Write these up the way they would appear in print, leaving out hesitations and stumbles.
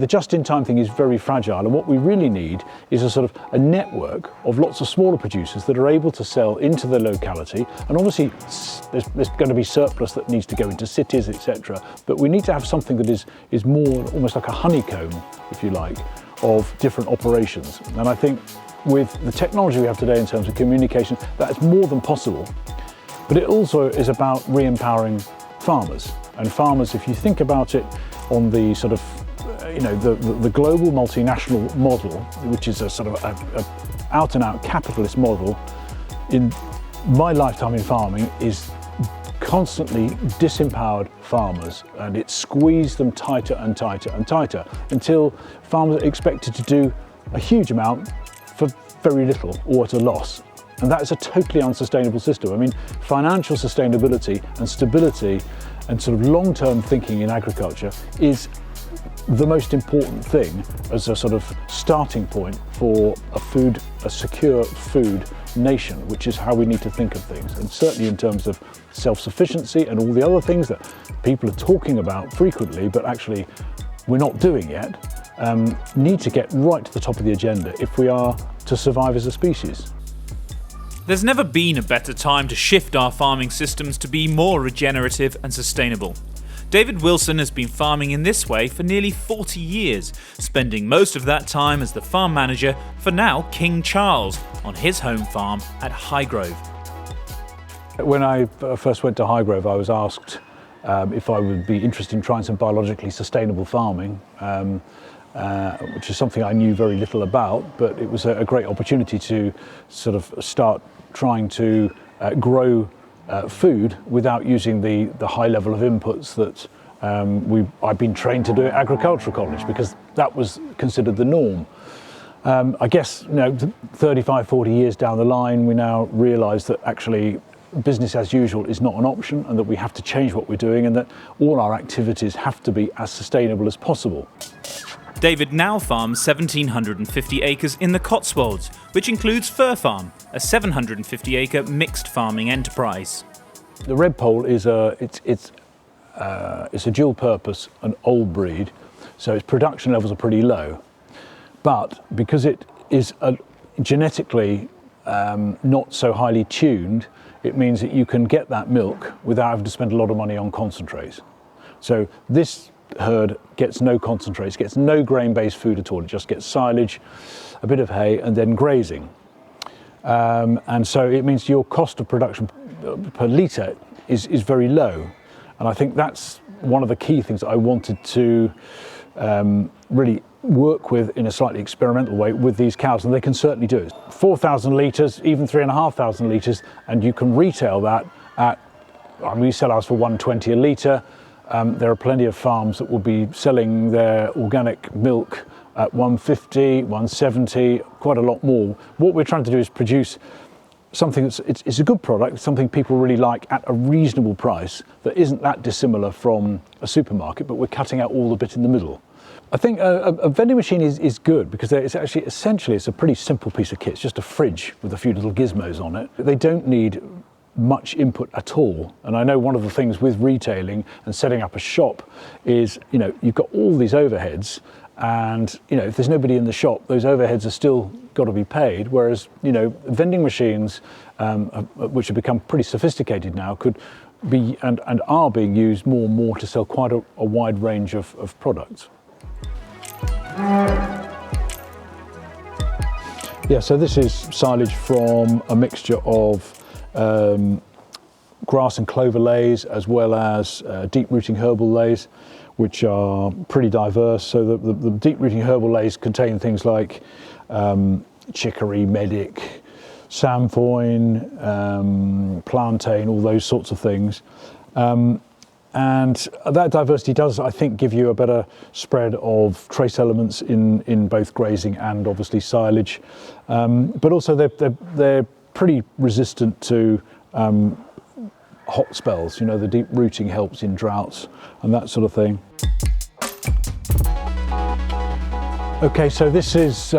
The just-in-time thing is very fragile, and what we really need is a sort of a network of lots of smaller producers that are able to sell into the locality. And obviously there's going to be surplus that needs to go into cities, etc. But we need to have something that is more almost like a honeycomb, if you like, of different operations. And I think with the technology we have today in terms of communication, that's more than possible. But it also is about re-empowering farmers. And farmers, if you think about it on the sort of the global multinational model, which is a sort of a out-and-out capitalist model, in my lifetime in farming is constantly disempowered farmers, and it squeezed them tighter and tighter and tighter until farmers are expected to do a huge amount for very little or at a loss. And that is a totally unsustainable system. I mean, financial sustainability and stability and sort of long-term thinking in agriculture is the most important thing as a sort of starting point for a secure food nation, which is how we need to think of things. And certainly in terms of self-sufficiency and all the other things that people are talking about frequently, but actually we're not doing yet, need to get right to the top of the agenda if we are to survive as a species. There's never been a better time to shift our farming systems to be more regenerative and sustainable. David Wilson has been farming in this way for nearly 40 years, spending most of that time as the farm manager for now King Charles on his home farm at Highgrove. When I first went to Highgrove, I was asked if I would be interested in trying some biologically sustainable farming, which is something I knew very little about, but it was a great opportunity to sort of start trying to grow food without using the high level of inputs that I'd been trained to do at agricultural college, because that was considered the norm. I guess 35, 40 years down the line, we now realise that actually business as usual is not an option, and that we have to change what we're doing, and that all our activities have to be as sustainable as possible. David now farms 1,750 acres in the Cotswolds, which includes Fir Farm, a 750-acre mixed farming enterprise. The Red Pole is a dual purpose, an old breed, so its production levels are pretty low. But because it is genetically not so highly tuned, it means that you can get that milk without having to spend a lot of money on concentrates. So this herd gets no concentrates, gets no grain-based food at all. It just gets silage, a bit of hay, and then grazing. And so it means your cost of production per litre is very low. And I think that's one of the key things that I wanted to really work with in a slightly experimental way with these cows, and they can certainly do it. 4,000 litres, even 3,500 litres, and you can retail that at, we sell ours for £1.20 a litre. There are plenty of farms that will be selling their organic milk at £1.50, £1.70, quite a lot more. What we're trying to do is produce something it's a good product, something people really like at a reasonable price that isn't that dissimilar from a supermarket, but we're cutting out all the bit in the middle. I think a vending machine is good because it's actually essentially it's a pretty simple piece of kit. It's just a fridge with a few little gizmos on it. They don't need much input at all. And I know one of the things with retailing and setting up a shop is, you've got all these overheads, and if there's nobody in the shop, those overheads are still got to be paid. Whereas vending machines, which have become pretty sophisticated now, could be and are being used more and more to sell quite a wide range of products. Yeah, so this is silage from a mixture of grass and clover lays, as well as deep rooting herbal lays, which are pretty diverse. So the deep rooting herbal lays contain things like chicory, medic, samfoin, plantain, all those sorts of things. And that diversity does, I think, give you a better spread of trace elements in both grazing and obviously silage. But also they're pretty resistant to hot spells. The deep rooting helps in droughts and that sort of thing. Okay, so this is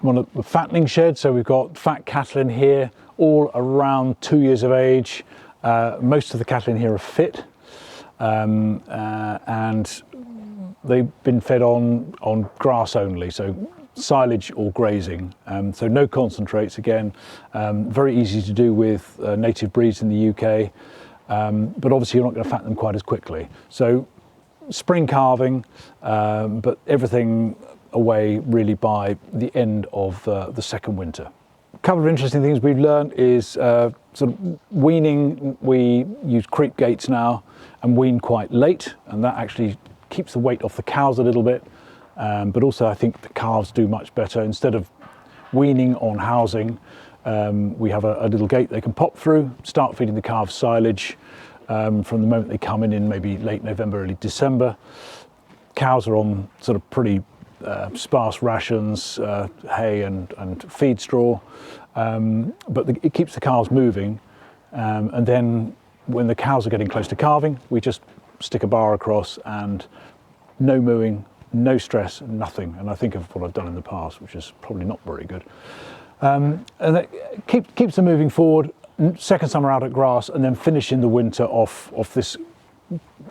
one of the fattening sheds. So we've got fat cattle in here, all around 2 years of age. Most of the cattle in here are fit. And they've been fed on grass only, so silage or grazing. So no concentrates again. Very easy to do with native breeds in the UK, but obviously you're not going to fatten them quite as quickly. So spring calving, but everything away really by the end of the second winter. A couple of interesting things we've learned is sort of weaning. We use creep gates now and wean quite late, and that actually keeps the weight off the cows a little bit, but also I think the calves do much better. Instead of weaning on housing, we have a little gate they can pop through, start feeding the calves silage from the moment they come in maybe late November, early December. Cows are on sort of pretty sparse rations, hay and feed straw, but it keeps the calves moving, and then when the cows are getting close to calving, we just stick a bar across and no mooing, no stress, nothing. And I think of what I've done in the past, which is probably not very good. And that keeps them moving forward. Second summer out at grass, and then finishing the winter off this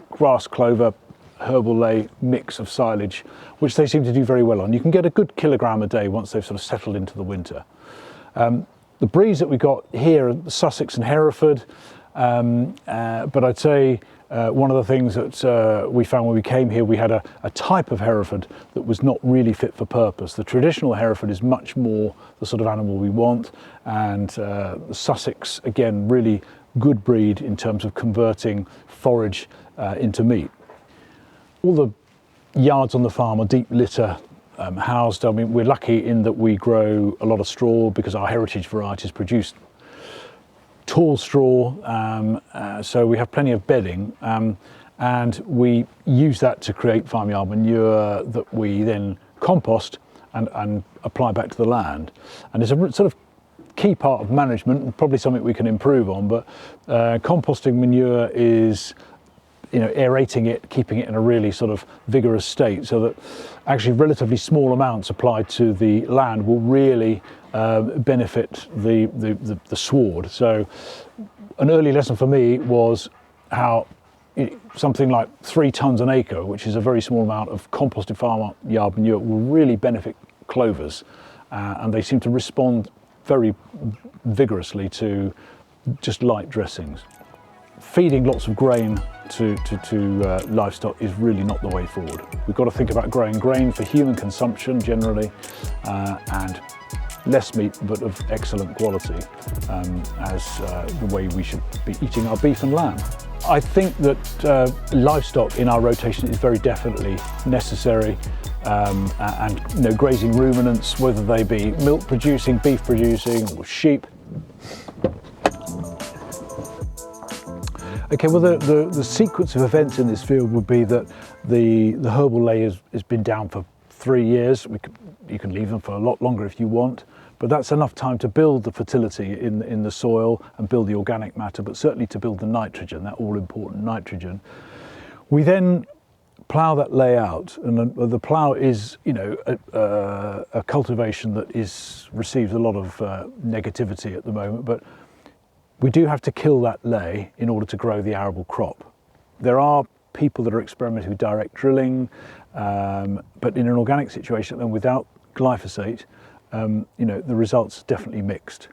grass clover herbal lay mix of silage, which they seem to do very well on. You can get a good kilogram a day once they've sort of settled into the winter. The breeds that we got here are Sussex and Hereford, but I'd say one of the things that we found when we came here, we had a type of Hereford that was not really fit for purpose. The traditional Hereford is much more the sort of animal we want, and the Sussex, again, really good breed in terms of converting forage into meat. All the yards on the farm are deep litter housed. I mean, we're lucky in that we grow a lot of straw because our heritage varieties produce tall straw, so we have plenty of bedding, and we use that to create farmyard manure that we then compost and apply back to the land. And it's a sort of key part of management, and probably something we can improve on, but composting manure is, aerating it, keeping it in a really sort of vigorous state, so that actually relatively small amounts applied to the land will really benefit the sward. So an early lesson for me was how something like 3 tons an acre, which is a very small amount of composted farmyard manure, will really benefit clovers, and they seem to respond very vigorously to just light dressings. Feeding lots of grain to livestock is really not the way forward. We've got to think about growing grain for human consumption generally, and less meat but of excellent quality as the way we should be eating our beef and lamb. I think that livestock in our rotation is very definitely necessary, and grazing ruminants, whether they be milk producing, beef producing or sheep. Okay, well the sequence of events in this field would be that the herbal lay has been down for 3 years. You can leave them for a lot longer if you want, but that's enough time to build the fertility in the soil and build the organic matter, but certainly to build the nitrogen, that all-important nitrogen. We then plough that lay out, and the plough is, a cultivation that receives a lot of negativity at the moment, but we do have to kill that lay in order to grow the arable crop. There are people that are experimenting with direct drilling, but in an organic situation and without glyphosate, the results are definitely mixed.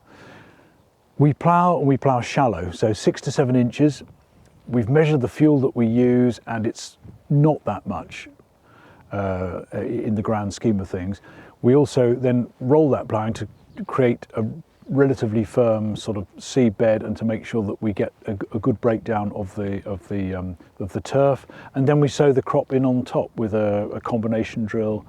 We plough shallow, so 6 to 7 inches. We've measured the fuel that we use, and it's not that much in the grand scheme of things. We also then roll that ploughing to create a relatively firm sort of seed bed, and to make sure that we get a good breakdown of the turf, and then we sow the crop in on top with a combination drill,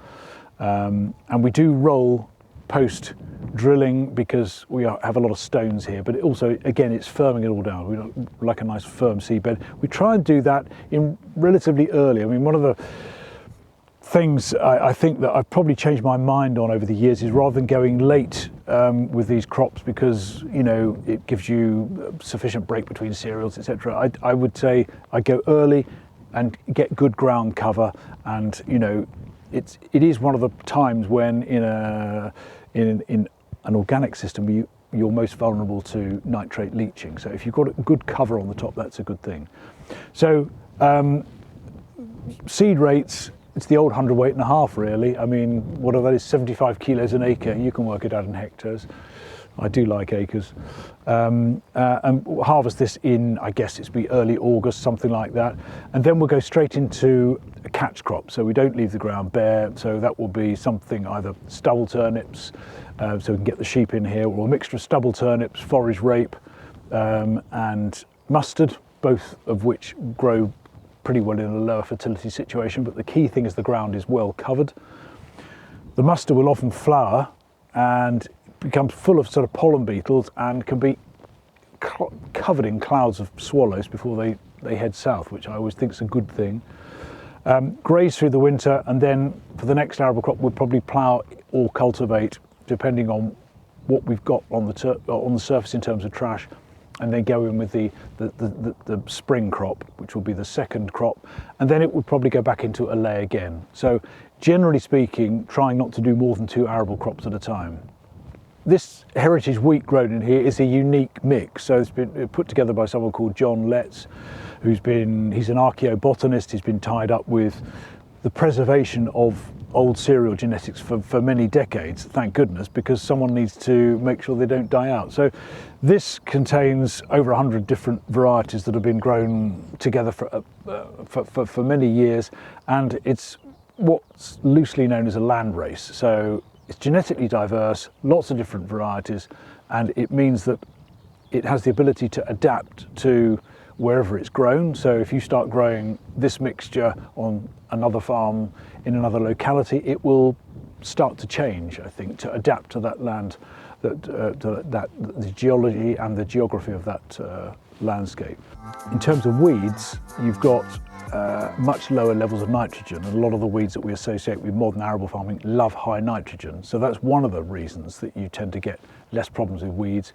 and we do roll post drilling because we have a lot of stones here, but it also, again, it's firming it all down. We don't like a nice firm seed bed. We try and do that in relatively early. I mean, one of the things I think that I've probably changed my mind on over the years is rather than going late with these crops, because it gives you sufficient break between cereals, etc. I would say I go early and get good ground cover, and it is one of the times when in an organic system you're most vulnerable to nitrate leaching. So if you've got a good cover on the top, that's a good thing. So seed rates it's the old 100 weight and a half, really. I mean, whatever that is, 75 kilos an acre. You can work it out in hectares. I do like acres. And harvest this in, I guess it's be early August, something like that. And then we'll go straight into a catch crop. So we don't leave the ground bare. So that will be something either stubble turnips, so we can get the sheep in here, or a mixture of stubble turnips, forage rape, and mustard, both of which grow pretty well in a lower fertility situation. But the key thing is the ground is well covered. The mustard will often flower and becomes full of sort of pollen beetles and can be covered in clouds of swallows before they head south, which I always think is a good thing. Graze through the winter, and then for the next arable crop we'll probably plough or cultivate, depending on what we've got on the surface in terms of trash, and then go in with the spring crop, which will be the second crop, and then it would probably go back into a lay again. So generally speaking, trying not to do more than 2 arable crops at a time. This heritage wheat grown in here is a unique mix. So it's been put together by someone called John Letts, he's an archaeobotanist. He's been tied up with the preservation of old cereal genetics for many decades, thank goodness, because someone needs to make sure they don't die out. So this contains over 100 different varieties that have been grown together for many years, and it's what's loosely known as a land race. So it's genetically diverse, lots of different varieties, and it means that it has the ability to adapt to wherever it's grown. So if you start growing this mixture on another farm in another locality, it will start to change, I think, to adapt to that land, the geology and the geography of that landscape. In terms of weeds, you've got much lower levels of nitrogen, and a lot of the weeds that we associate with modern arable farming love high nitrogen. So that's one of the reasons that you tend to get less problems with weeds.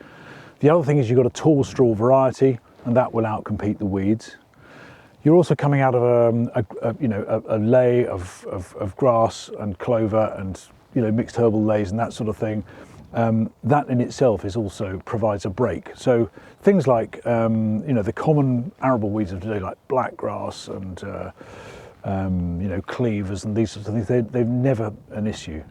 The other thing is you've got a tall straw variety, and that will outcompete the weeds. You're also coming out of a lay of grass and clover and mixed herbal lays and that sort of thing. That in itself also provides a break. So things like the common arable weeds of today, like blackgrass and cleavers and these sorts of things, they're never an issue.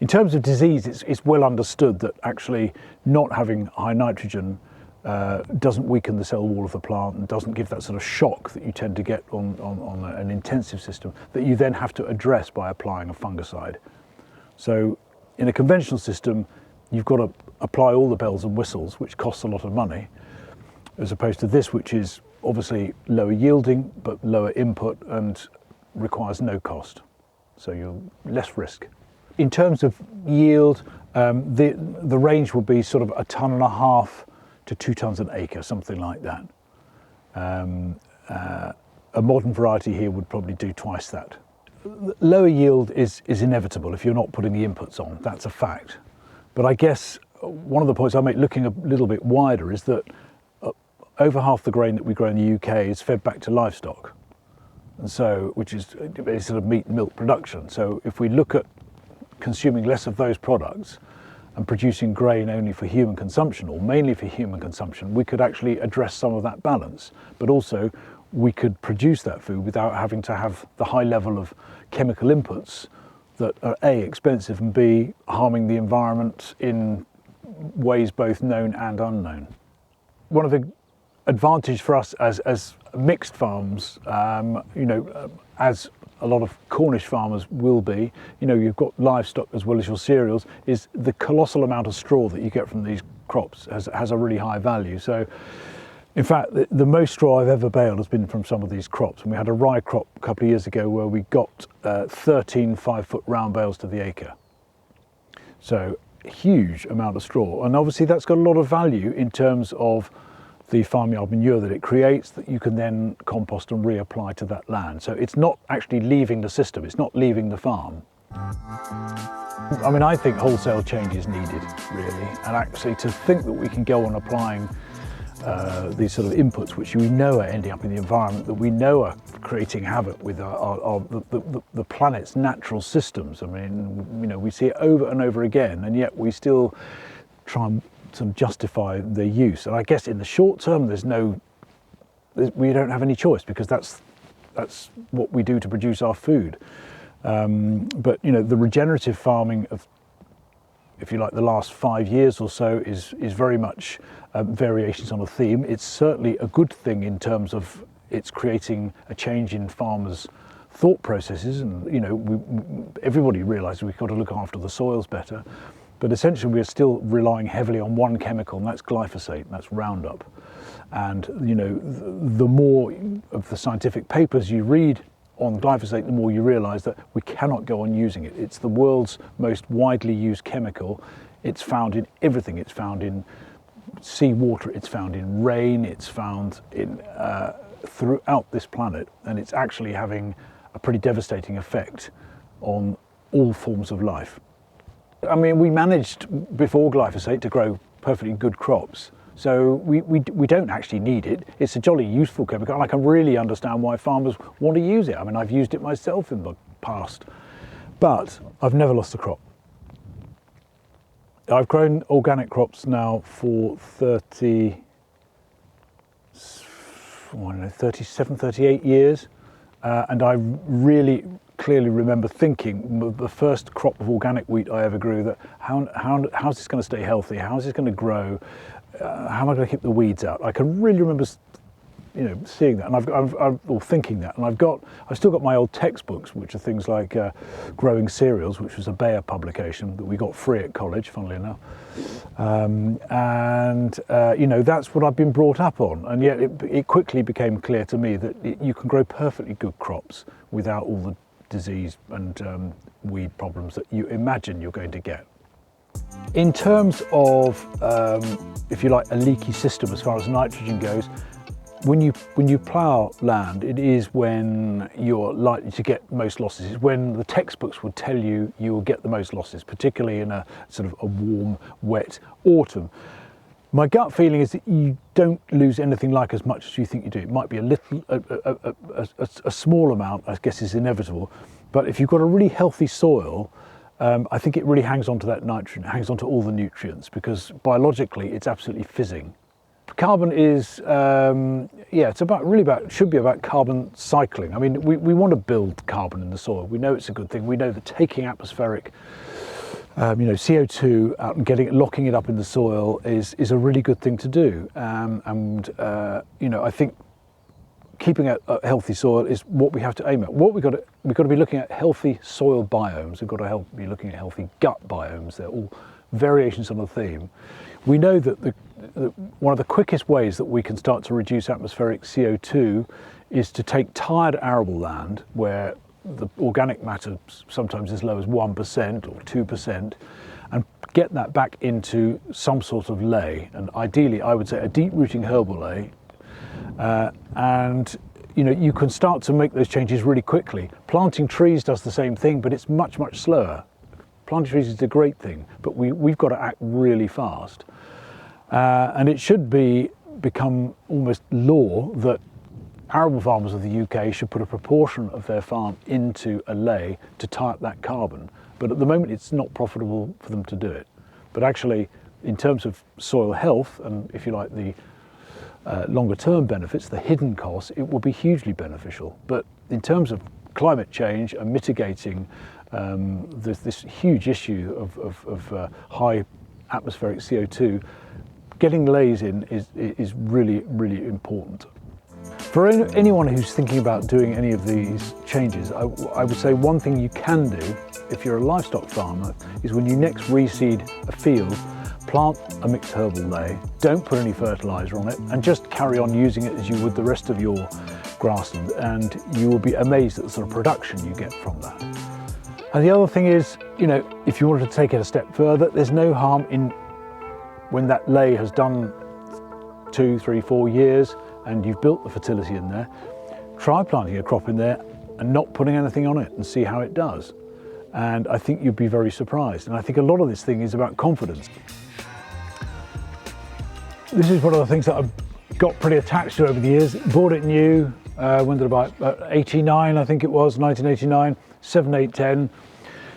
In terms of disease, it's well understood that actually not having high nitrogen doesn't weaken the cell wall of the plant and doesn't give that sort of shock that you tend to get on an intensive system that you then have to address by applying a fungicide. So in a conventional system, you've got to apply all the bells and whistles, which costs a lot of money, as opposed to this, which is obviously lower yielding but lower input and requires no cost. So you're less risk. In terms of yield, the range would be sort of 1.5 tons to 2 tons an acre, something like that. A modern variety here would probably do twice that. Lower yield is inevitable if you're not putting the inputs on, that's a fact. But I guess one of the points I make, looking a little bit wider, is that over half the grain that we grow in the UK is fed back to livestock, and so which is sort of meat and milk production. So if we look at consuming less of those products and producing grain only for human consumption, or mainly for human consumption, we could actually address some of that balance. But also we could produce that food without having to have the high level of chemical inputs that are A, expensive, and B, harming the environment in ways both known and unknown. One of the advantages for us as mixed farms, as a lot of Cornish farmers will be, you've got livestock as well as your cereals, is the colossal amount of straw that you get from these crops has a really high value. So in fact, the most straw I've ever baled has been from some of these crops. And we had a rye crop a couple of years ago where we got 13 5-foot round bales to the acre. So a huge amount of straw. And obviously that's got a lot of value in terms of the farmyard manure that it creates, that you can then compost and reapply to that land. So it's not actually leaving the system, it's not leaving the farm. I mean, I think wholesale change is needed, really. And actually to think that we can go on applying these sort of inputs which we know are ending up in the environment, that we know are creating havoc with the planet's natural systems. I mean, we see it over and over again, and yet we still try and sort of justify their use. And I guess in the short term, we don't have any choice, because that's what we do to produce our food. But the regenerative farming of, if you like, the last 5 years or so is very much variations on a theme. It's certainly a good thing in terms of it's creating a change in farmers' thought processes, and everybody realises we've got to look after the soils better. But essentially we're still relying heavily on one chemical, and that's glyphosate, and that's Roundup. And the more of the scientific papers you read on glyphosate, the more you realise that we cannot go on using it. It's the world's most widely used chemical. It's found in everything. It's found in seawater, it's found in rain, it's found in throughout this planet, and it's actually having a pretty devastating effect on all forms of life. I mean, we managed before glyphosate to grow perfectly good crops, so we don't actually need it. It's a jolly useful chemical, and I can really understand why farmers want to use it. I mean, I've used it myself in the past, but I've never lost a crop. I've grown organic crops now for 37, 38 years, and I really clearly remember thinking the first crop of organic wheat I ever grew that how's this going to stay healthy? How's this going to grow? How am I going to keep the weeds out? I can really remember seeing that, and or thinking that, and I've still got my old textbooks, which are things like Growing Cereals, which was a Bayer publication that we got free at college, funnily enough, that's what I've been brought up on, and yet it quickly became clear to me that you can grow perfectly good crops without all the disease and weed problems that you imagine you're going to get. In terms of, if you like, a leaky system as far as nitrogen goes, when you plough land, it is when you're likely to get most losses. It's when the textbooks would tell you you will get the most losses, particularly in a sort of a warm, wet autumn. My gut feeling is that you don't lose anything like as much as you think you do. It might be a small amount, I guess, is inevitable. But if you've got a really healthy soil, I think it really hangs on to that nitrogen, hangs on to all the nutrients, because biologically it's absolutely fizzing. Carbon is, should be about carbon cycling. I mean, we want to build carbon in the soil. We know it's a good thing. We know that taking atmospheric, CO2 out and locking it up in the soil is a really good thing to do. I think keeping a healthy soil is what we have to aim at. We've got to be looking at healthy soil biomes. We've got to be looking at healthy gut biomes. They're all variations on the theme. We know that one of the quickest ways that we can start to reduce atmospheric CO2 is to take tired arable land, where the organic matter sometimes as low as 1% or 2%, and get that back into some sort of ley, and ideally I would say a deep rooting herbal ley, you can start to make those changes really quickly. Planting trees does the same thing, but it's much, much slower. Planting trees is a great thing, but we've got to act really fast. And it should become almost law that arable farmers of the UK should put a proportion of their farm into a ley to tie up that carbon. But at the moment it's not profitable for them to do it. But actually, in terms of soil health and, if you like, the longer term benefits, the hidden costs, it will be hugely beneficial. But in terms of climate change and mitigating this huge issue of high atmospheric CO2, getting leys in is really, really important. For anyone who's thinking about doing any of these changes, I would say one thing you can do if you're a livestock farmer is when you next reseed a field, plant a mixed herbal ley, don't put any fertiliser on it, and just carry on using it as you would the rest of your grassland, and you will be amazed at the sort of production you get from that. And the other thing is, if you wanted to take it a step further, there's no harm in when that ley has done 2, 3, 4 years and you've built the fertility in there, try planting a crop in there and not putting anything on it and see how it does. And I think you'd be very surprised. And I think a lot of this thing is about confidence. This is one of the things that I've got pretty attached to over the years. Bought it new, when did I buy it? 89, I think it was, 1989, 7/8/10,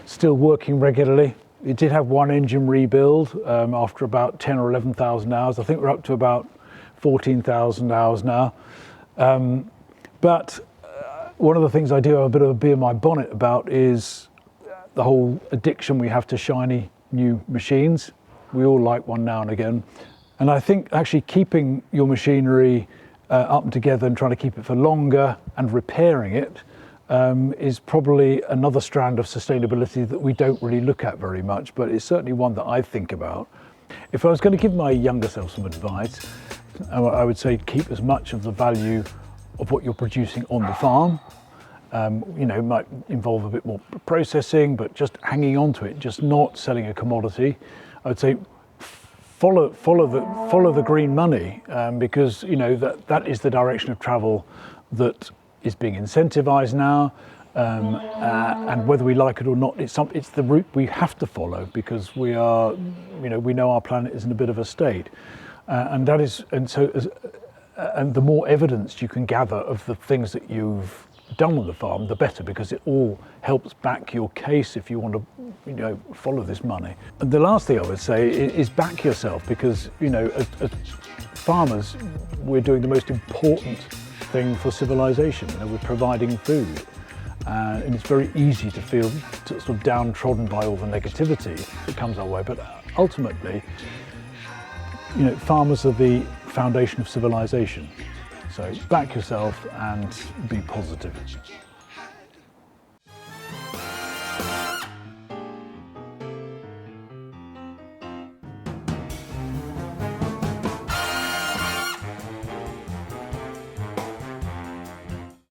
still working regularly. It did have one engine rebuild after about 10 or 11,000 hours. I think we're up to about 14,000 hours now. But one of the things I do have a bit of a bee in my bonnet about is the whole addiction we have to shiny new machines. We all like one now and again. And I think actually keeping your machinery up and together and trying to keep it for longer and repairing it is probably another strand of sustainability that we don't really look at very much, but it's certainly one that I think about. If I was going to give my younger self some advice, I would say keep as much of the value of what you're producing on the farm. It might involve a bit more processing, but just hanging on to it, just not selling a commodity. I would say follow the green money, because that is the direction of travel that is being incentivized now, and whether we like it or not, it's the route we have to follow, because we know our planet is in a bit of a state, and the more evidence you can gather of the things that you've done on the farm, the better, because it all helps back your case if you want to follow this money. And the last thing I would say is back yourself, because as farmers, we're doing the most important thing for civilization. We're providing food, and it's very easy to feel sort of downtrodden by all the negativity that comes our way, but ultimately farmers are the foundation of civilization. So back yourself and be positive.